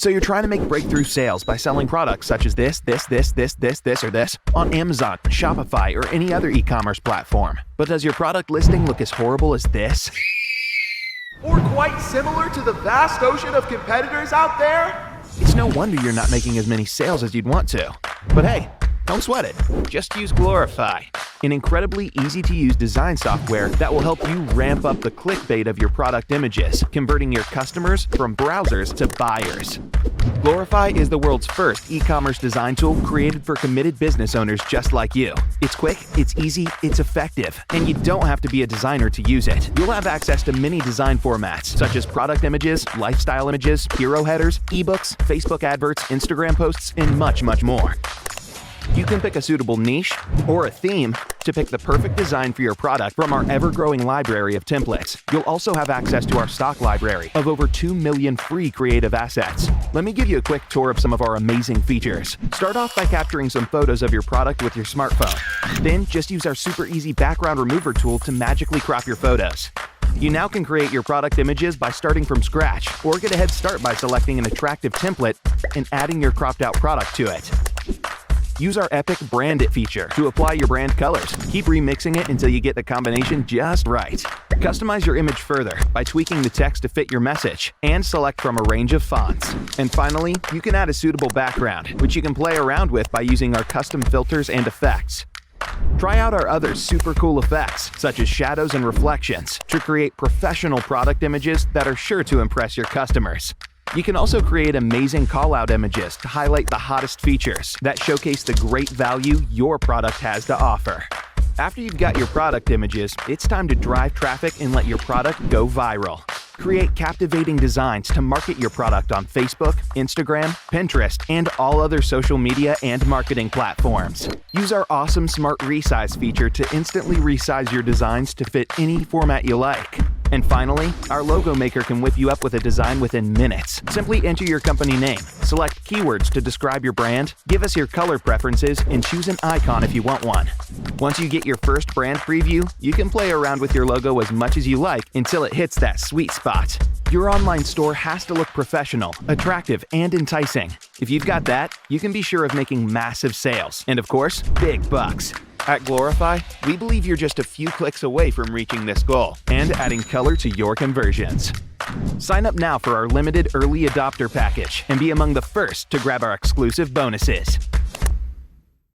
So you're trying to make breakthrough sales by selling products such as this, or this on Amazon, Shopify, or any other e-commerce platform. But does your product listing look as horrible as this? Or quite similar to the vast ocean of competitors out there? It's no wonder you're not making as many sales as you'd want to. But hey, don't sweat it. Just use Glorify, an incredibly easy-to-use design software that will help you ramp up the clickbait of your product images, converting your customers from browsers to buyers. Glorify is the world's first e-commerce design tool created for committed business owners just like you. It's quick, it's easy, it's effective, and you don't have to be a designer to use it. You'll have access to many design formats, such as product images, lifestyle images, hero headers, ebooks, Facebook adverts, Instagram posts, and much, much more. You can pick a suitable niche or a theme to pick the perfect design for your product from our ever-growing library of templates. You'll also have access to our stock library of over 2 million free creative assets. Let me give you a quick tour of some of our amazing features. Start off by capturing some photos of your product with your smartphone. Then just use our super easy background remover tool to magically crop your photos. You now can create your product images by starting from scratch, or get a head start by selecting an attractive template and adding your cropped out product to it. Use our epic Brand It feature to apply your brand colors. Keep remixing it until you get the combination just right. Customize your image further by tweaking the text to fit your message, and select from a range of fonts. And finally, you can add a suitable background, which you can play around with by using our custom filters and effects. Try out our other super cool effects, such as shadows and reflections, to create professional product images that are sure to impress your customers. You can also create amazing call-out images to highlight the hottest features that showcase the great value your product has to offer. After you've got your product images, it's time to drive traffic and let your product go viral. Create captivating designs to market your product on Facebook, Instagram, Pinterest, and all other social media and marketing platforms. Use our awesome Smart Resize feature to instantly resize your designs to fit any format you like. And finally, our logo maker can whip you up with a design within minutes. Simply enter your company name, select keywords to describe your brand, give us your color preferences, and choose an icon if you want one. Once you get your first brand preview, you can play around with your logo as much as you like until it hits that sweet spot. Your online store has to look professional, attractive, and enticing. If you've got that, you can be sure of making massive sales, and of course, big bucks. At Glorify, we believe you're just a few clicks away from reaching this goal and adding color to your conversions. Sign up now for our limited early adopter package and be among the first to grab our exclusive bonuses.